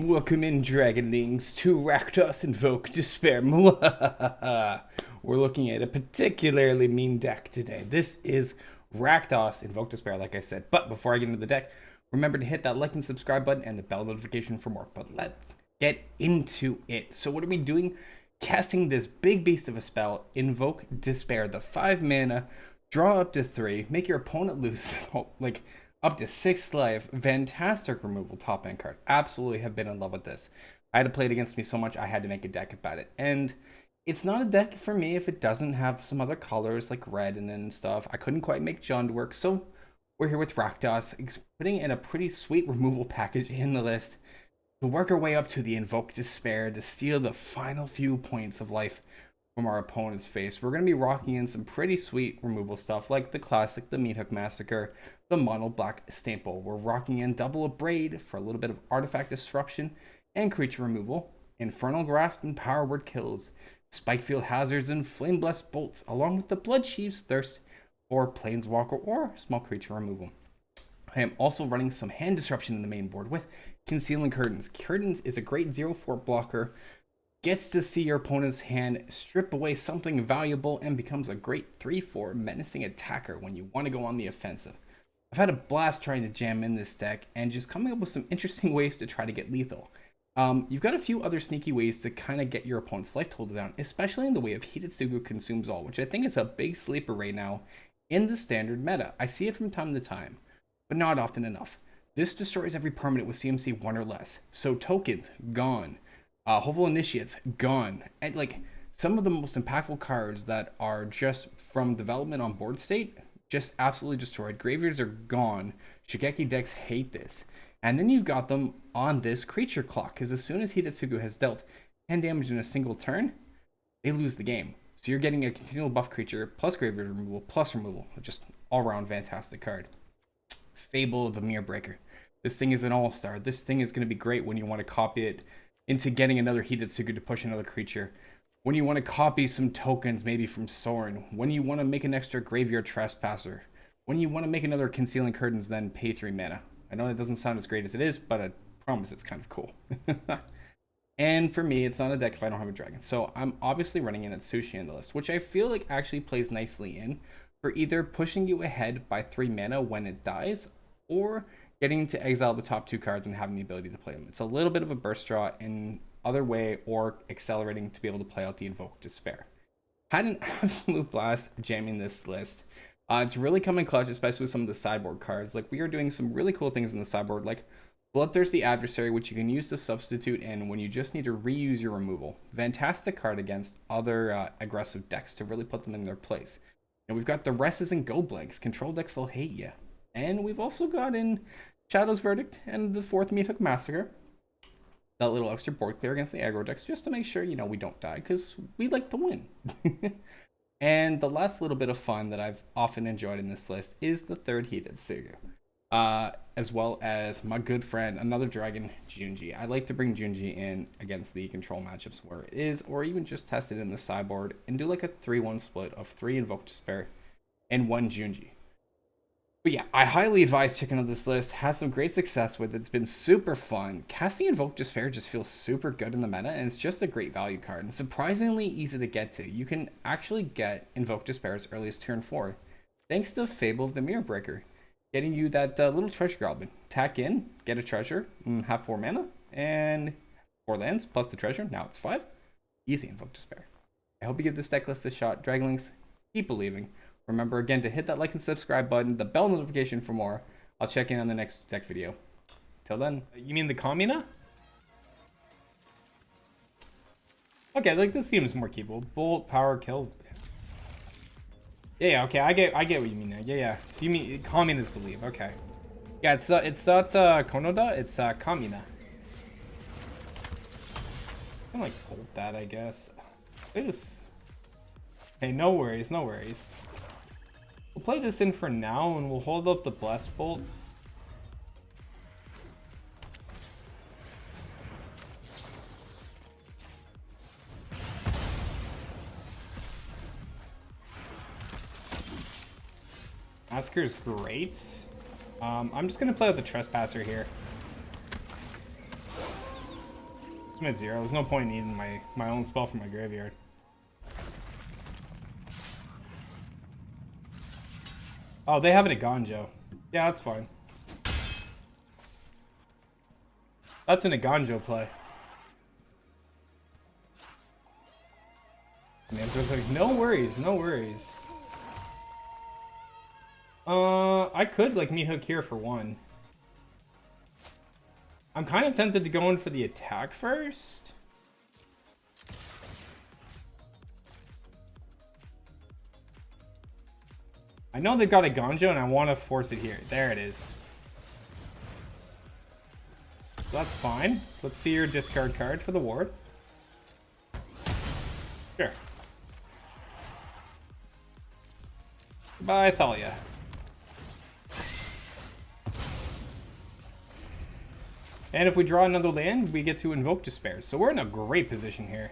Welcome in, Dragonlings, to Rakdos Invoke Despair. We're looking at a particularly mean deck today. This is Rakdos Invoke Despair, like I said. But before I get into the deck, remember to hit that like and subscribe button and the bell notification for more. But let's get into it. So what are we doing? Casting this big beast of a spell, Invoke Despair, the 5 mana, draw up to 3, make your opponent lose like up to 6 life. Fantastic removal top end card. Absolutely have been in love with this. I had to play it against me so much I had to make a deck about it. And it's not a deck for me if it doesn't have some other colors like red and stuff. I couldn't quite make Jund work, so we're here with Rakdos, putting in a pretty sweet removal package in the list to work our way up to the Invoke Despair to steal the final few points of life from our opponent's face. We're going to be rocking in some pretty sweet removal stuff like the classic, the Meathook Massacre, the mono black Stample. We're rocking in double Abrade for a little bit of artifact disruption and creature removal, Infernal Grasp and Power Word Kills, Spikefield Hazards and Flame Blessed Bolts, along with the Bloodchief's Thirst for Planeswalker or small creature removal. I am also running some hand disruption in the main board with Concealing Curtains. Curtains is a great 0/4 blocker, gets to see your opponent's hand, strip away something valuable, and becomes a great 3/4 menacing attacker when you want to go on the offensive. I've had a blast trying to jam in this deck and just coming up with some interesting ways to try to get lethal. You've got a few other sneaky ways to kind of get your opponent's life total down, especially in the way of Hidetsugu Consumes All, which I think is a big sleeper right now in the standard meta. I see it from time to time, but not often enough. This destroys every permanent with CMC 1 or less. So tokens, gone. Hopeful Initiates, gone. And like some of the most impactful cards that are just from development on board state, just absolutely destroyed. Graveyards are gone. Shigeki decks hate this. And then you've got them on this creature clock, because as soon as Hidetsugu has dealt 10 damage in a single turn, they lose the game. So you're getting a continual buff creature, plus graveyard removal, plus removal. Just all-around fantastic card. Fable, the Mirror Breaker. This thing is an all-star. This thing is going to be great when you want to copy it into getting another Hidetsugu to push another creature. When you want to copy some tokens, maybe from Sorin. When you want to make an extra Graveyard Trespasser. When you want to make another Concealing Curtains, then pay 3 mana. I know it doesn't sound as great as it is, but I promise it's kind of cool. And for me, it's not a deck if I don't have a dragon. So I'm obviously running in Atsushi in the list, which I feel like actually plays nicely in for either pushing you ahead by 3 mana when it dies, or getting to exile the top 2 cards and having the ability to play them. It's a little bit of a burst draw in other way, or accelerating to be able to play out the Invoke Despair. Had an absolute blast jamming this list. It's really coming clutch, especially with some of the sideboard cards. Like, we are doing some really cool things in the sideboard, like Bloodthirsty Adversary, which you can use to substitute in when you just need to reuse your removal. Fantastic card against other aggressive decks to really put them in their place. And we've got the Resses and Go Blanks. Control decks will hate you. And we've also got in Shadow's Verdict and the 4th Meathook Massacre. That little extra board clear against the aggro decks, just to make sure, we don't die, because we like to win. And the last little bit of fun that I've often enjoyed in this list is the 3rd Hidetsugu. As well as my good friend, another dragon, Junji. I like to bring Junji in against the control matchups where it is, or even just test it in the sideboard and do like a 3-1 split of 3 Invoke Despair and 1 Junji. But yeah, I highly advise checking out this list. Had some great success with it. It's been super fun. Casting Invoke Despair just feels super good in the meta, and it's just a great value card and surprisingly easy to get to. You can actually get Invoke Despair as early as turn 4, thanks to Fable of the Mirror Breaker, getting you that little treasure goblin. Tack in, get a treasure, have 4 mana, and 4 lands plus the treasure. Now it's 5. Easy Invoke Despair. I hope you give this deck list a shot. Dragonlings, keep believing. Remember again to hit that like and subscribe button, the bell notification for more. I'll check in on the next deck video. Till then. You mean the Kamina? Okay, like this seems more keepable. Bolt, power, kill. Yeah, okay, I get what you mean now. Yeah. So you mean Kamina's believe, okay. Yeah, it's not Konoda, it's Kamina. I can like bolt that, I guess. This. Hey, no worries. We'll play this in for now, and we'll hold up the Blessed Bolt. Massacre is great. I'm just going to play with the Trespasser here. I'm at 0. There's no point in needing my own spell from my graveyard. Oh, they have it at Ganjo. Yeah, that's fine. That's an Aganjo play. Like, no worries, no worries. I could like Meathook here for 1. I'm kind of tempted to go in for the attack first. I know they've got a Ganjo and I want to force it here. There it is. So that's fine. Let's see your discard card for the ward. Sure. Bye, Thalia. And if we draw another land, we get to Invoke Despair. So we're in a great position here.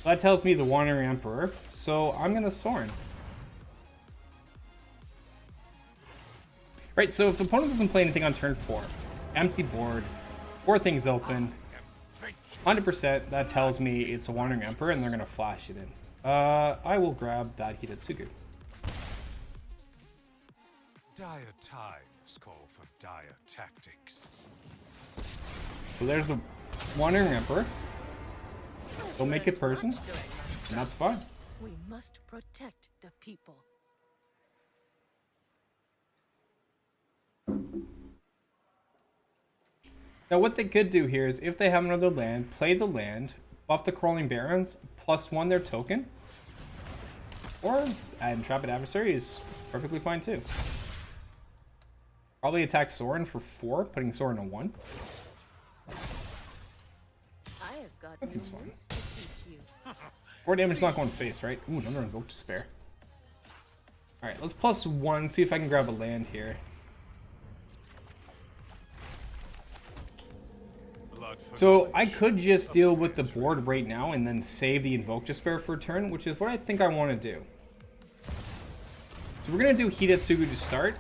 That tells me the Wandering Emperor, so I'm going to Sorin. Right, so if the opponent doesn't play anything on turn 4, empty board, 4 things open, 100%, that tells me it's a Wandering Emperor and they're going to flash it in. I will grab that Hidetsugu. Dire times call for dire tactics. So there's the Wandering Emperor. Don't make it person, and that's fine. We must protect the people. Now what they could do here is if they have another land, play the land, buff the Crawling Barons, +1 their token, or add Intrepid Adversary is perfectly fine too. Probably attack Sorin for 4, putting Sorin on 1. That seems fun. 4 damage not going face, right? Ooh, another Invoke Despair. Alright, let's +1, see if I can grab a land here. So I could just deal with the board right now and then save the Invoke Despair for a turn, which is what I think I want to do. So we're going to do Hidetsugu to start.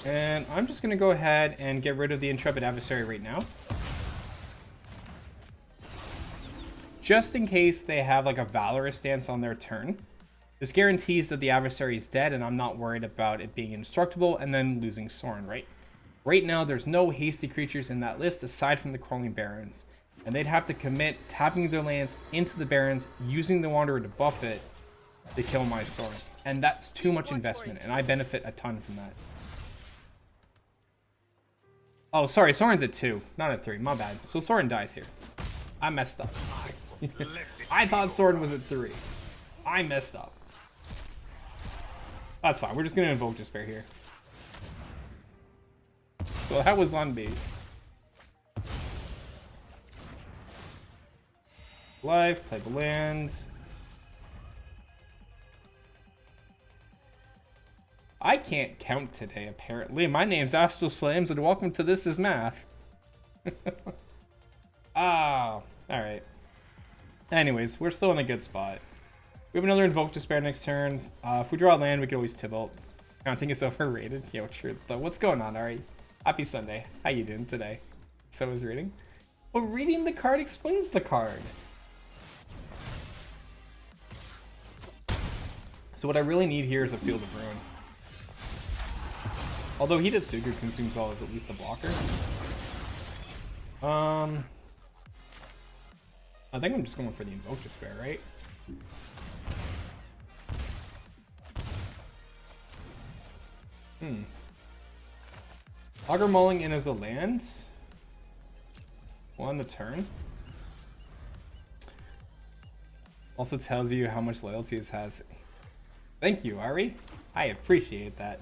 And I'm just going to go ahead and get rid of the Intrepid Adversary right now. Just in case they have like a Valorous stance on their turn. This guarantees that the adversary is dead and I'm not worried about it being indestructible and then losing Sorin, right? Right now, there's no hasty creatures in that list aside from the Crawling Barons. And they'd have to commit tapping their lands into the Barons, using the Wanderer to buff it to kill my Sorin. And that's too much investment, and I benefit a ton from that. Oh, sorry, Sorin's at 2, not at 3, my bad. So Sorin dies here. I messed up. I thought Sorin was at 3. I messed up. That's fine, we're just going to Invoke Despair here. So that was on me. Life, play the land. I can't count today, apparently. My name's Astralsflame, and welcome to This Is Math. Ah, alright. Anyways, we're still in a good spot. We have another Invoke Despair next turn. If we draw a land, we can always Tibalt. Counting is overrated. Yo, true. But what's going on, Ari? Happy Sunday. How you doing today? So is reading. Well, reading the card explains the card. So what I really need here is a Field of Ruin. Although Hidetsugu consumes all is at least a blocker. I think I'm just going for the Invoke Despair, right? Aggro mulling in as a land. On the turn. Also tells you how much loyalty it has. Thank you, Ari. I appreciate that.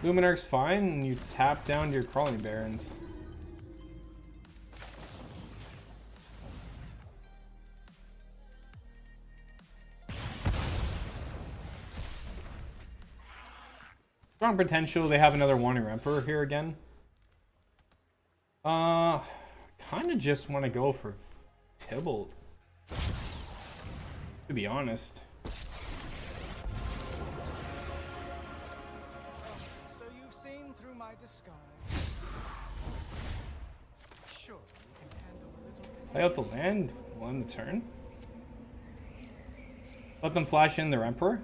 Luminarch's fine, and you tap down your Crawling Barons. Strong potential. They have another Wandering Emperor here again. Kind of just want to go for Tibalt, to be honest. So through my disguise. Sure, you can handle a little. Play out the land. We'll end the turn. Let them flash in their Emperor.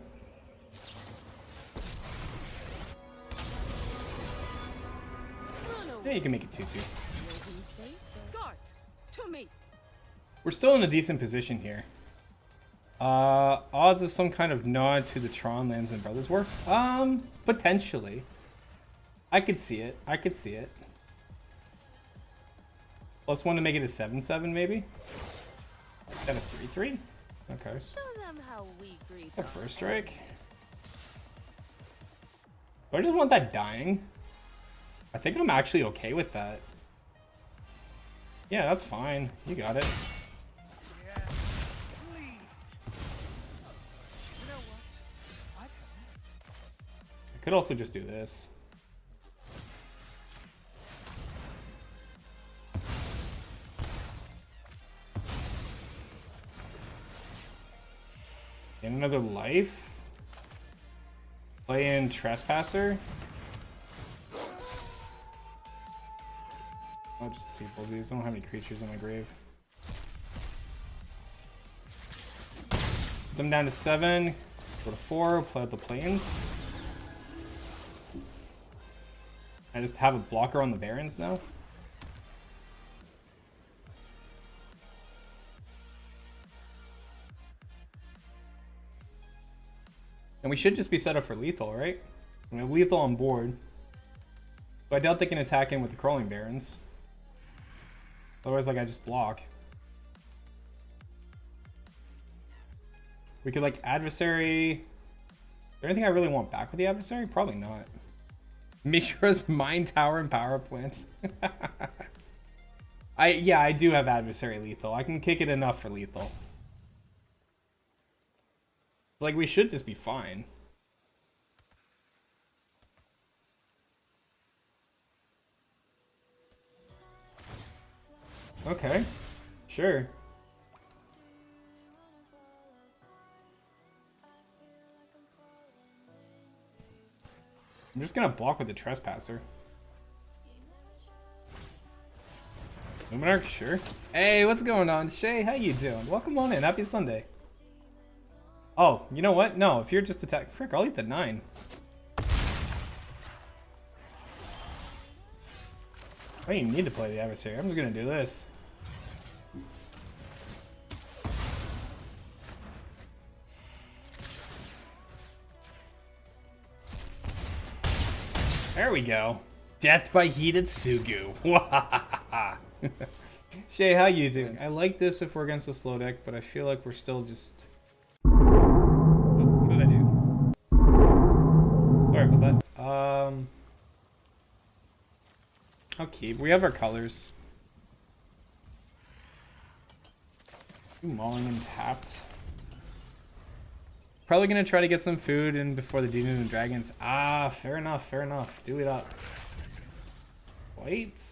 Yeah, you can make it 2-2. You'll be safe. Guards, to me. We're still in a decent position here. Odds of some kind of nod to the Tron lands and Brothers War? Potentially. I could see it. I could see it. +1 to make it a 7-7 maybe? Is that a 3-3? Okay. Show them how we greet The our first strike. enemies. Do I just want that dying? I think I'm actually okay with that. Yeah, that's fine. You got it. Yes, please. You know what? I've had I could also just do this. Gain another life. Play in Trespasser. I'll just take both of these. I don't have any creatures in my grave. Put them down to 7. Go to 4. Play out the plains. I just have a blocker on the Barons now. And we should just be set up for lethal, right? We have lethal on board. But I doubt they can attack in with the Crawling Barons. Otherwise, like, I just block. We could, like, Adversary. Is there anything I really want back with the Adversary? Probably not. Mishra's Mind Tower and Power Plants. Yeah, I do have Adversary lethal. I can kick it enough for lethal. Like, we should just be fine. Okay, sure. I'm just gonna block with the Trespasser. Luminarch, sure. Hey, what's going on, Shay? How you doing? Welcome on in. Happy Sunday. Oh, you know what? No, if you're just attacking... Frick, I'll eat the 9. I don't even need to play the Adversary. I'm just gonna do this. There we go. Death by Heated Sugu. Shay, how you doing? I like this if we're against a slow deck, but I feel like we're still just... Oh, what did I do? Sorry about that. I'll keep. We have our colors. Mauling and tapped. Probably gonna try to get some food in before the Demons and Dragons. Ah, fair enough, fair enough. Do it up. White.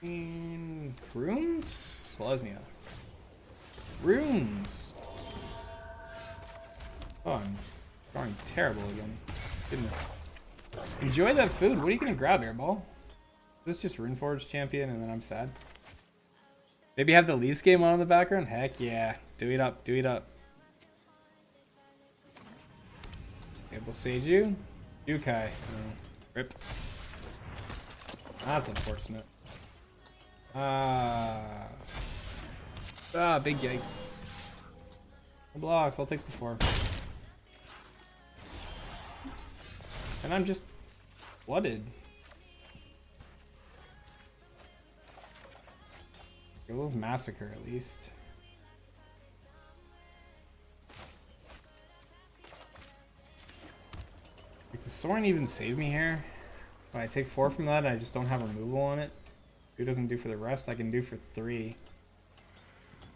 Runes? Selesnya. Runes. Oh, I'm drawing terrible again. Goodness. Enjoy that food. What are you gonna grab, Airball? Is this just Runeforge champion and then I'm sad? Maybe have the Leafs game on in the background? Heck yeah. Do it up, do it up. Okay, we'll sage you. Yukai. Oh, rip. That's unfortunate. Big yikes. No blocks, I'll take the 4. And I'm just flooded. Rakdos Massacre at least. Like, does Sorin even save me here? When I take 4 from that, I just don't have removal on it. Who doesn't do for the rest? I can do for 3.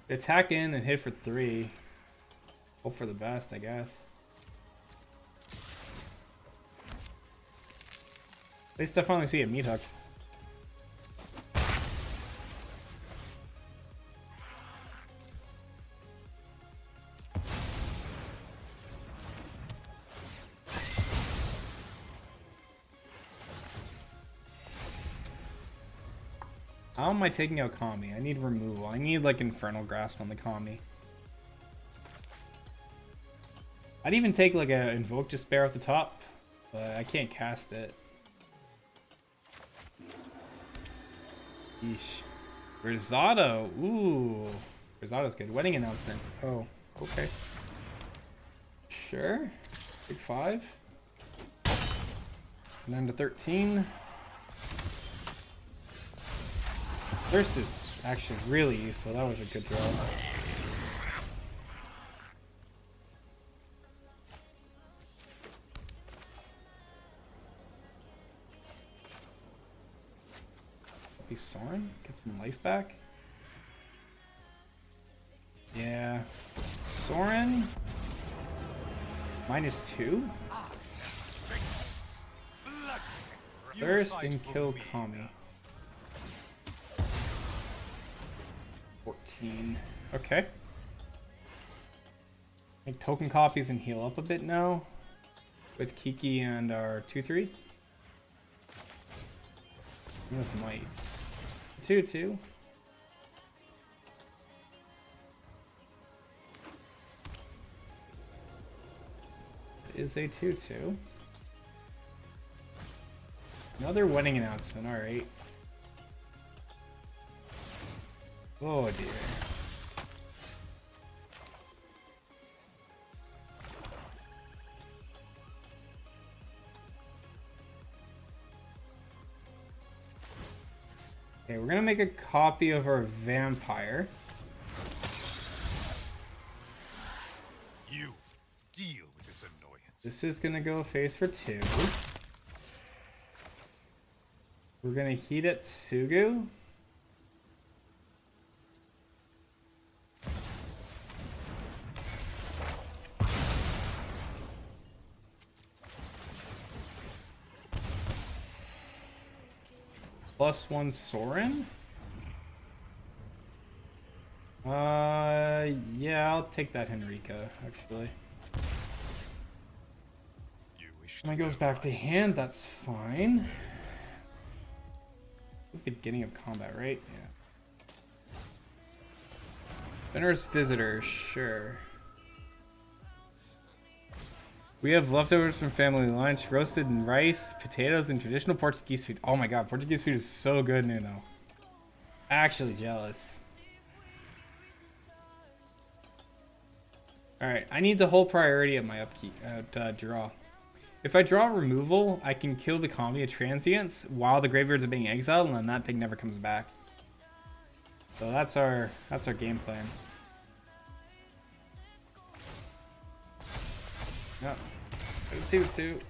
Attack in and hit for 3. Hope for the best, I guess. At least I finally see a Meathook. How am I taking out Kami? I need removal. I need like Infernal Grasp on the Kami. I'd even take like a Invoke Despair off the top, but I can't cast it. Yeesh. Rosado. Ooh. Rosado's good. Wedding announcement. Oh, okay. Sure. Big 5. And then to 13. Thirst is actually really useful. That was a good draw. Be Soren? Get some life back? Yeah. Soren? -2? Thirst and kill Kami. 14. Okay. Make token copies and heal up a bit now. With Kiki and our 2-3. And with mites. 2-2. Is a 2-2. Another wedding announcement, alright. Oh dear. Okay, we're gonna make a copy of our vampire. You deal with this annoyance. This is gonna go face for 2. We're gonna heat at Sugu. +1 Soren? Yeah, I'll take that Henrika, actually. When it goes back to hand, that's fine. Beginning of combat, right? Yeah. Venerous Visitor, sure. We have leftovers from family lunch, roasted in rice, potatoes, and traditional Portuguese food. Oh my god, Portuguese food is so good, Nuno. Actually jealous. Alright, I need the whole priority of my upkeep draw. If I draw removal, I can kill the Kami of Transients while the graveyards are being exiled, and then that thing never comes back. So that's our game plan. Yep. 2-2.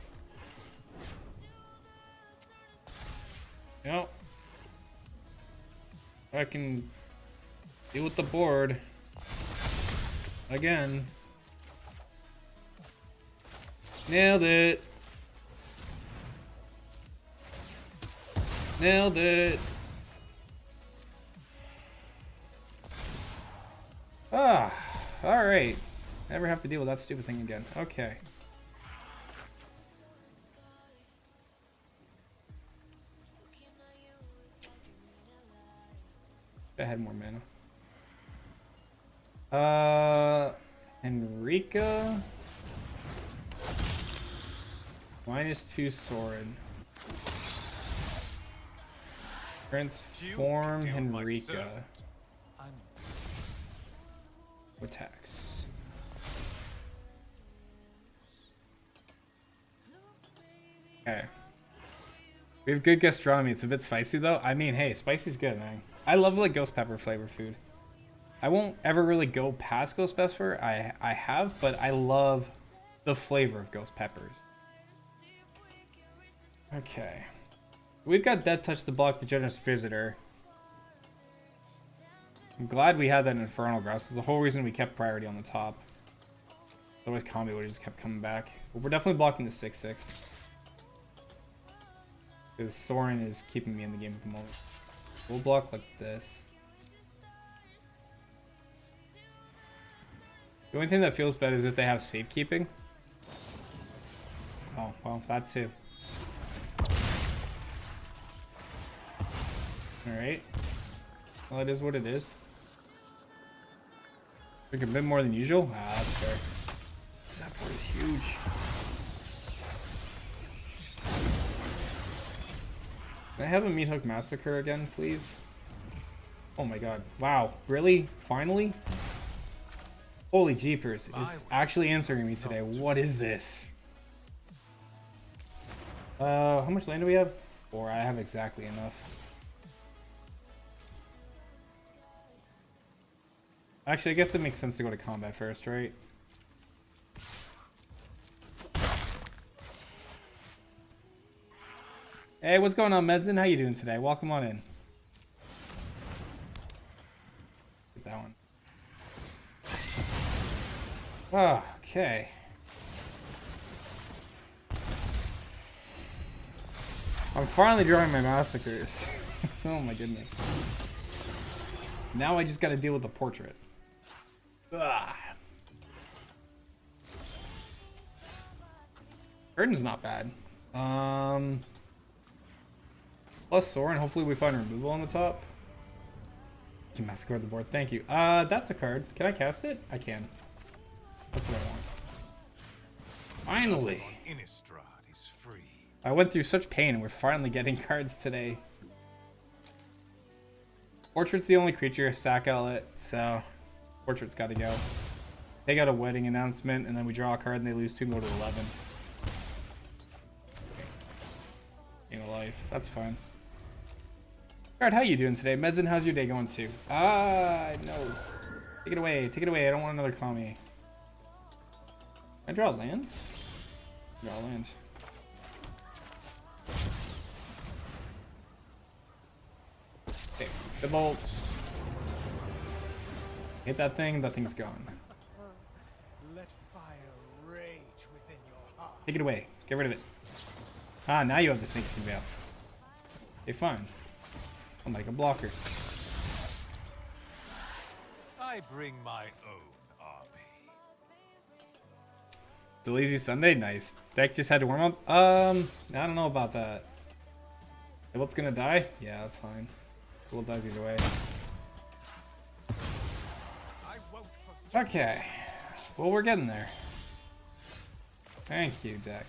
Yep. I can deal with the board again. Nailed it. Nailed it. Ah, all right. Never have to deal with that stupid thing again. Okay. I had more mana. Enrika. -2 sword. Transform Henrika. Attacks. Okay. We have good gastronomy. It's a bit spicy though. I mean, hey, spicy's good, man. I love like ghost pepper flavor food. I won't ever really go past ghost pepper. I have, but I love the flavor of ghost peppers. Okay. We've got Death Touch to block the Generous Visitor. I'm glad we had that Infernal Grasp. It's the whole reason we kept priority on the top. Otherwise, Combi would have just kept coming back. But we're definitely blocking the 6/6. Because Soren is keeping me in the game at the moment. We'll block like this. The only thing that feels bad is if they have safekeeping. Oh, well, that too. Alright. Well, it is what it is. Drink a bit more than usual. Ah, that's fair. That board is huge. Can I have a Meathook Massacre again, please? Oh my god. Wow. Really? Finally? Holy jeepers. It's actually answering me today. What is this? How much land do we have? 4. I have exactly enough. Actually, I guess it makes sense to go to combat first, right? Hey, what's going on, Medzen? How you doing today? Welcome on in. Get that one. Oh, okay. I'm finally drawing my massacres. Oh my goodness. Now I just gotta deal with the portrait. Ugh. Burden's not bad. Plus Soren, hopefully we find removal on the top. You massacre the board, thank you. That's a card. Can I cast it? I can. That's what I want. Finally! Innistrad is free. I went through such pain and we're finally getting cards today. Portrait's the only creature, sack outlet, so Portrait's gotta go. Take out a wedding announcement and then we draw a card and they lose 2 and go to 11. Game of life, that's fine. Alright, how you doing today? Medzen, how's your day going too? No. Take it away, I don't want another Kami. Can I draw lands? Draw lands. Okay, the bolts. Hit that thing's gone. Let fire rage within your heart. Take it away, get rid of it. Ah, now you have the Snakeskin Veil. Okay, fine. I'm like a blocker. I bring my own army. It's a lazy Sunday? Nice. Deck just had to warm up? I don't know about that. What's gonna die? Yeah, that's fine. We'll die either way. I won't forget. Okay. Well, we're getting there. Thank you, deck.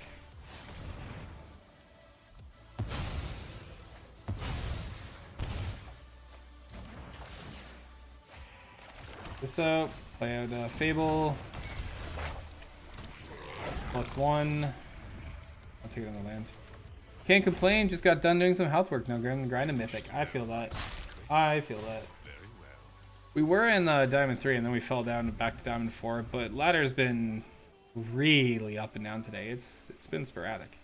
This up, play out Fable. +1. I'll take it on the land. Can't complain, just got done doing some health work now, grind a mythic. I feel that. I feel that. Very well. We were in Diamond 3 and then we fell down back to Diamond 4, but ladder's been really up and down today. It's been sporadic.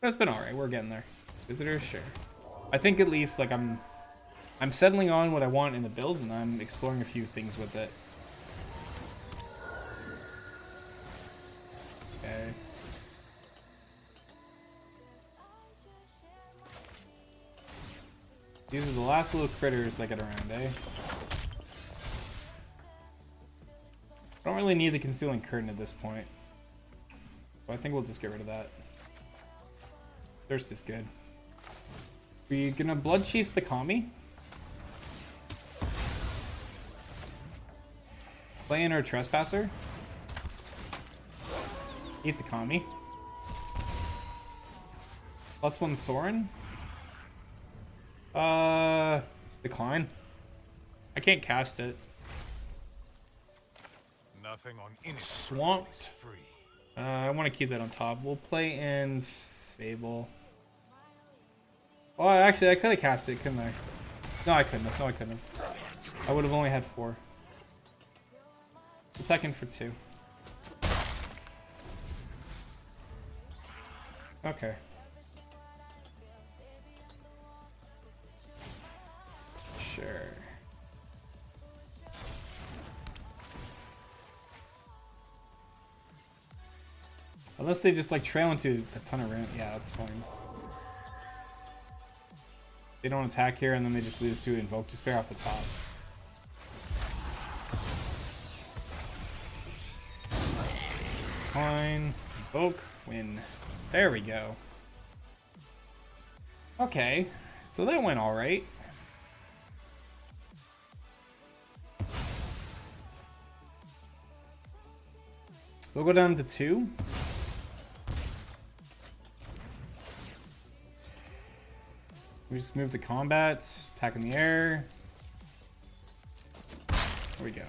But it's been alright, we're getting there. Visitors, sure. I think at least like I'm settling on what I want in the build and I'm exploring a few things with it. Okay. These are the last little critters that get around, eh? I don't really need the Concealing Curtain at this point. So I think we'll just get rid of that. Thirst is good. We gonna Blood Chiefs the Kami? Play in our Trespasser? Eat the Kami. +1 Soren? Decline. I can't cast it. Nothing on Innistrad Swamp. is free. I want to keep that on top. We'll play in Fable. Oh, actually, I could have cast it, couldn't I? No, I couldn't have. No, I couldn't have. I would have only had 4. Attacking for 2. Okay. Sure. Unless they just like trail into a ton of ramp. Yeah, that's fine. They don't attack here and then they just lose to Invoke Despair off the top. Fine. Invoke. Win. There we go. Okay. So that went alright. We'll go down to 2. We just move to combat, attack in the air. There we go.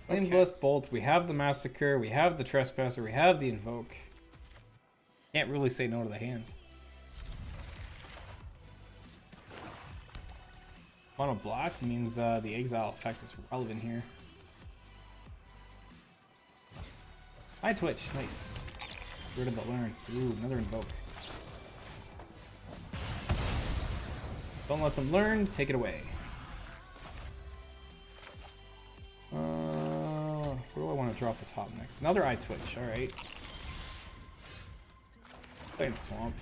Flame Blast Bolt, we have the Massacre, we have the Trespasser, we have the Invoke. Can't really say no to the hand. Mono block means the exile effect is relevant here. High Twitch, nice. Get rid of the learn. Ooh, another Invoke. Don't let them learn, take it away. Where do I want to draw off the top next? Another Eye Twitch, alright. Playing Swamp.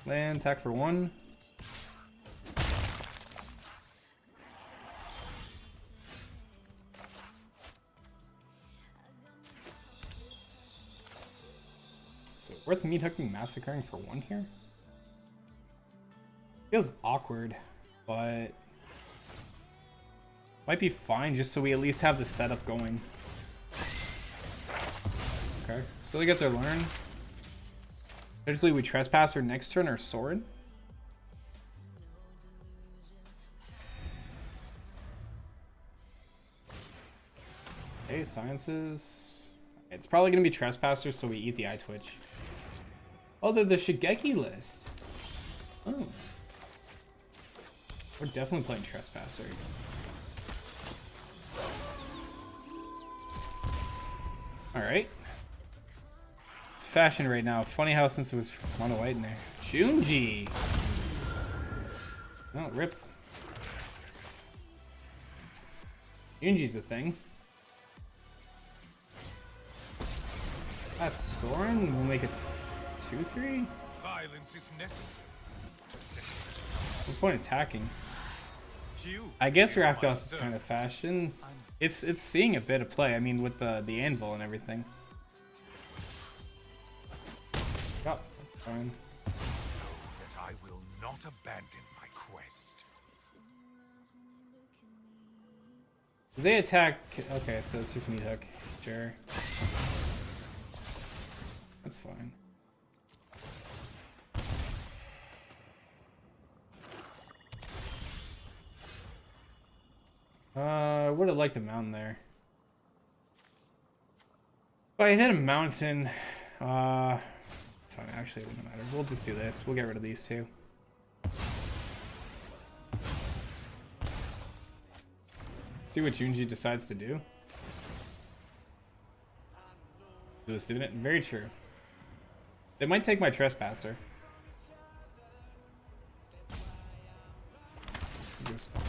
Land, attack for 1. So worth Meathook Massacring for 1 here? Feels awkward, but might be fine just so we at least have the setup going. Okay, so they get their learn. Usually we Trespasser next turn or Sword. Okay, Sciences. It's probably gonna be Trespasser, so we eat the Eye Twitch. Oh, they're the Shigeki list. Oh. We're definitely playing Trespasser. Alright. It's fashion right now. Funny how since it was mono white in there. Junji! Oh, rip. Junji's a thing. Soren will make it 2-3? Violence is necessary. What's the point of attacking? I guess Rakdos is kind of fashion. It's seeing a bit of play. I mean, with the anvil and everything. Oh, that's fine. That I will not abandon my quest. Do they attack? Okay, so it's just Meathook. Sure. That's fine. I would have liked a mountain there. If I hit a mountain, it's fine. Actually, it wouldn't matter. We'll just do this. We'll get rid of these two. See what Junji decides to do. Do a student? Very true. They might take my Trespasser. Just fine.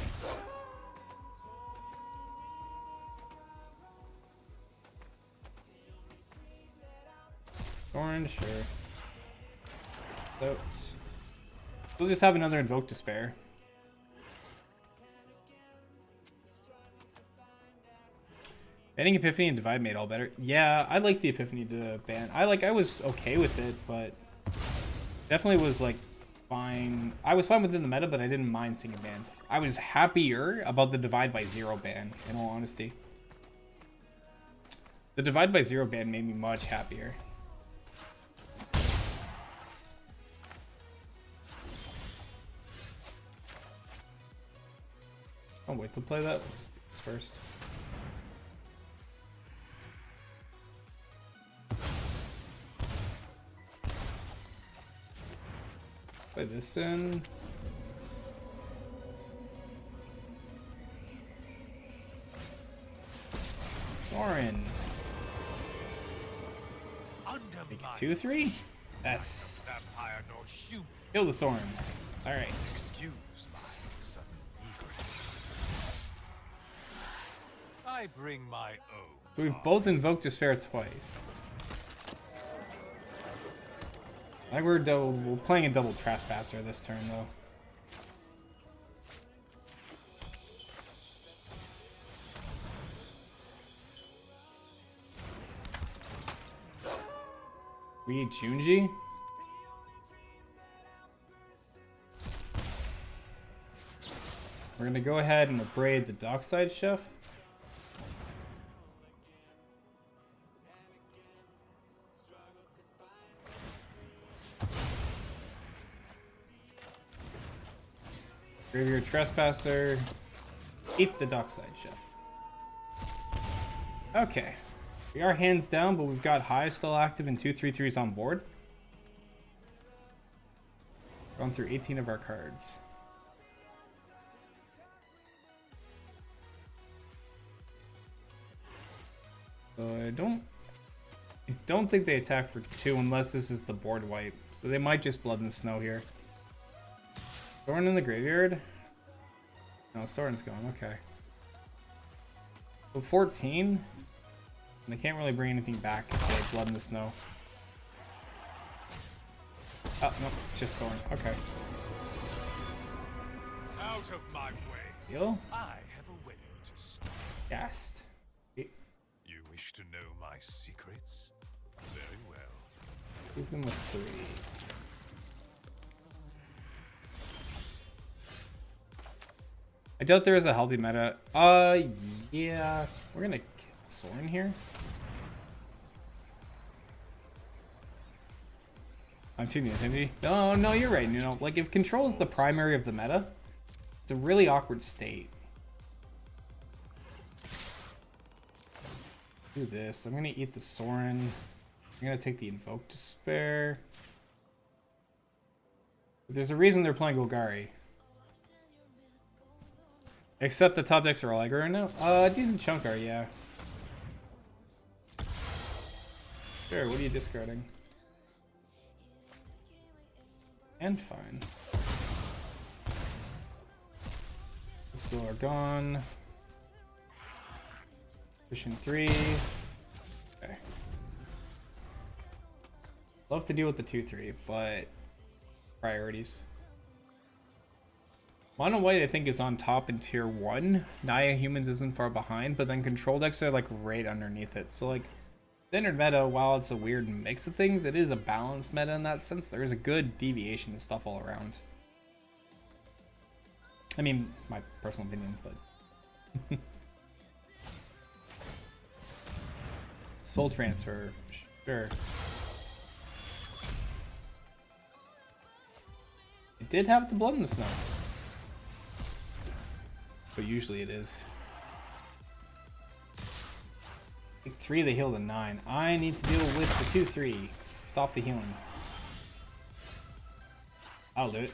Orange, sure. Those. We'll just have another Invoke Despair. Banning Epiphany and Divide made all better. Yeah, I like the Epiphany to ban. I was okay with it, but definitely was like fine. I was fine within the meta, but I didn't mind seeing it banned. I was happier about the Divide by 0 ban, in all honesty. The Divide by 0 ban made me much happier. I'll wait to play that. We'll just do this first. Play this in. Soren. Make it 2-3. Yes. Kill the Soren. All right. I bring my own. So we've both invoked Despair twice. I think we're playing a double Trespasser this turn though. We eat Junji? We're gonna go ahead and abrade the dockside chef. Graveyard Trespasser. Eat the dockside chef. Okay. We are hands down, but we've got high still active and 2/3/3s on board. Gone through 18 of our cards. So I don't think they attack for 2 unless this is the board wipe. So they might just Blood in the Snow here. Thorn in the graveyard? No, Thorn's gone, okay. So 14. And they can't really bring anything back if they have Blood in the Snow. Oh, no, it's just Thorn. Okay. Out of my way. Heal? I have a wedding to start. Cast. You wish to know my secrets? Very well. Use them with 3. I doubt there is a healthy meta. Yeah. We're gonna kill Sorin here. I'm too new, Timothy. No, you're right. You know, like if control is the primary of the meta, it's a really awkward state. Do this. I'm gonna eat the Sorin. I'm gonna take the Invoke Despair. There's a reason they're playing Golgari. Except the top decks are all aggro right now. A decent chunk are, yeah. Sure, what are you discarding? And fine. Still are gone. Pushing 3. Okay. Love to deal with the 2/3, but priorities. Mono White, I think, is on top in tier 1. Naya Humans isn't far behind, but then control decks are like right underneath it. So like, standard meta, while it's a weird mix of things, it is a balanced meta in that sense. There is a good deviation of stuff all around. I mean, it's my personal opinion, but... Soul Transfer, sure. It did have the Blood in the Snow. But usually it is. Take 3, they heal to 9. I need to deal with the 2/3. Stop the healing. I'll do it.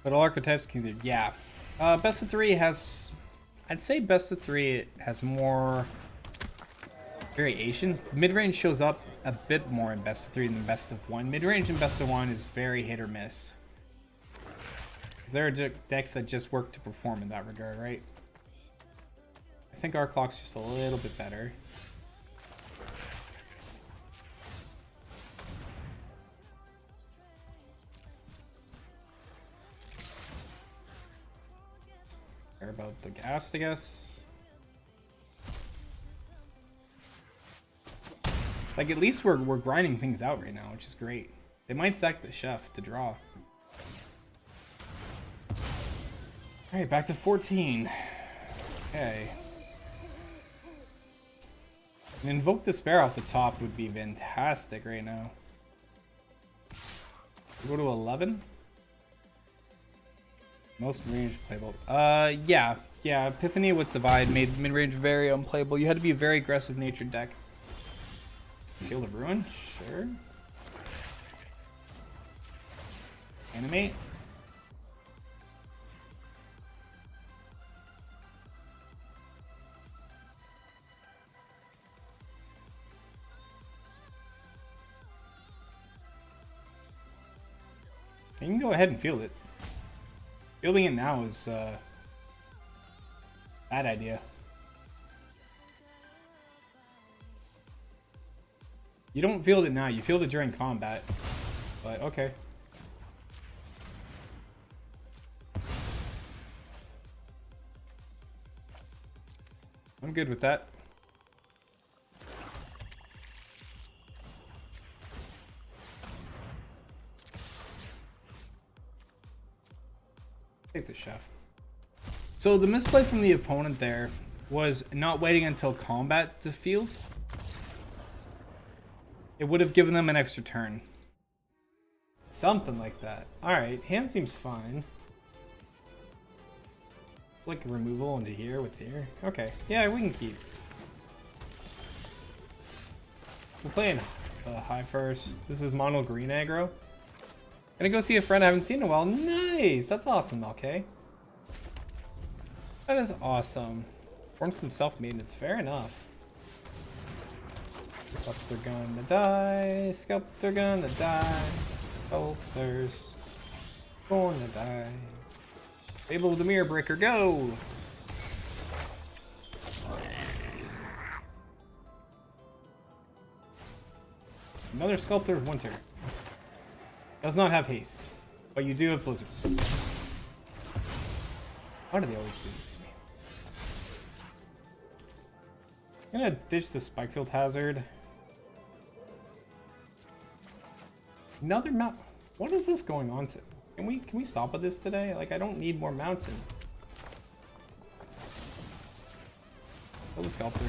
But all archetypes can do, yeah. Best of 3 has, I'd say best of 3 has more variation. Midrange shows up a bit more in best of 3 than best of 1. Midrange and best of 1 is very hit or miss. There are decks that just work to perform in that regard, right? I think our clock's just a little bit better. Care about the gas, I guess. Like, at least we're grinding things out right now, which is great. They might sack the chef to draw. Alright, back to 14. Okay. An Invoke Despair off the top would be fantastic right now. Go to 11. Most range playable. Yeah. Epiphany with Divide made mid-range very unplayable. You had to be a very aggressive natured deck. Field of Ruin? Sure. Animate? You can go ahead and field it. Fielding it now is bad idea. You don't field it now, you field it during combat. But okay. I'm good with that. Take the chef. So the misplay from the opponent there was not waiting until combat to field. It would have given them an extra turn. Something like that. Alright, hand seems fine. Like removal into here with here. Okay, yeah, we can keep. We're playing high first. This is mono green aggro. Gonna go see a friend I haven't seen in a while. Nice! That's awesome, okay. That is awesome. Form some self-maintenance. Fair enough. Sculptor gonna die. Sculptor gonna die. Sculptors gonna die. Fable the Mirror Breaker, go! Another Sculptor of Winter. Does not have haste, but you do have Blizzard. Why do they always do this to me? I'm gonna ditch the Spikefield Hazard. Another mount. What is this going on to? Can we stop with this today? Like, I don't need more mountains. Kill the Sculptor.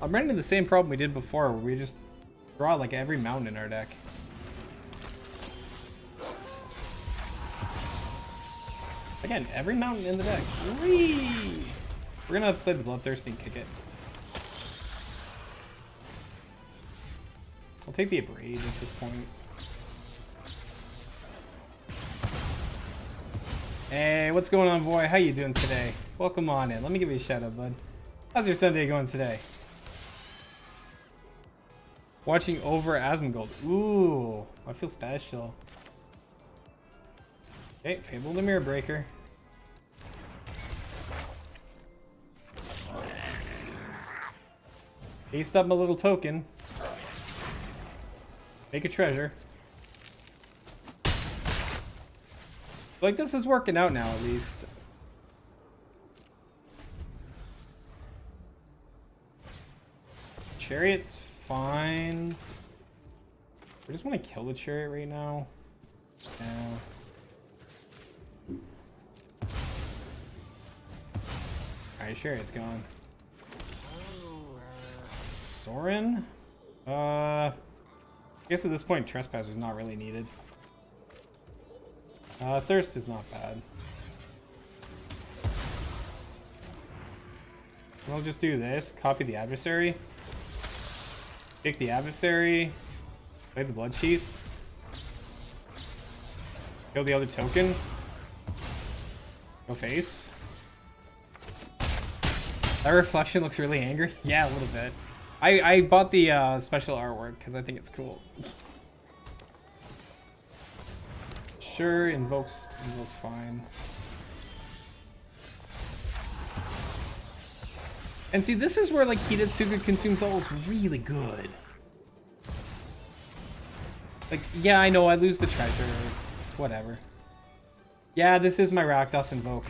I'm running into the same problem we did before, where we just draw like every mountain in our deck. Again, every mountain in the deck. Whee! We're gonna play the Bloodthirsty and kick it. I'll take the Abrade at this point. Hey, what's going on, boy? How you doing today? Welcome on in. Let me give you a shout out, bud. How's your Sunday going today? Watching over Asmongold. Ooh, I feel special. Okay, Fable the Mirror Breaker. Paste up my little token. Make a treasure. Like, this is working out now, at least. Chariot's fine. I just want to kill the chariot right now. Yeah. Alright, chariot's gone. Sorin? I guess at this point, Trespasser's not really needed. Thirst is not bad. We'll just do this. Copy the adversary. Take the adversary. Play the blood chiefs. Kill the other token. Go face. That reflection looks really angry. Yeah, a little bit. I bought the special artwork because I think it's cool. Sure, invokes fine. And see, this is where like Hidetsuga Consume Soul is really good. Like, yeah, I know I lose the treasure. Whatever. Yeah, this is my Rakdos Invoke.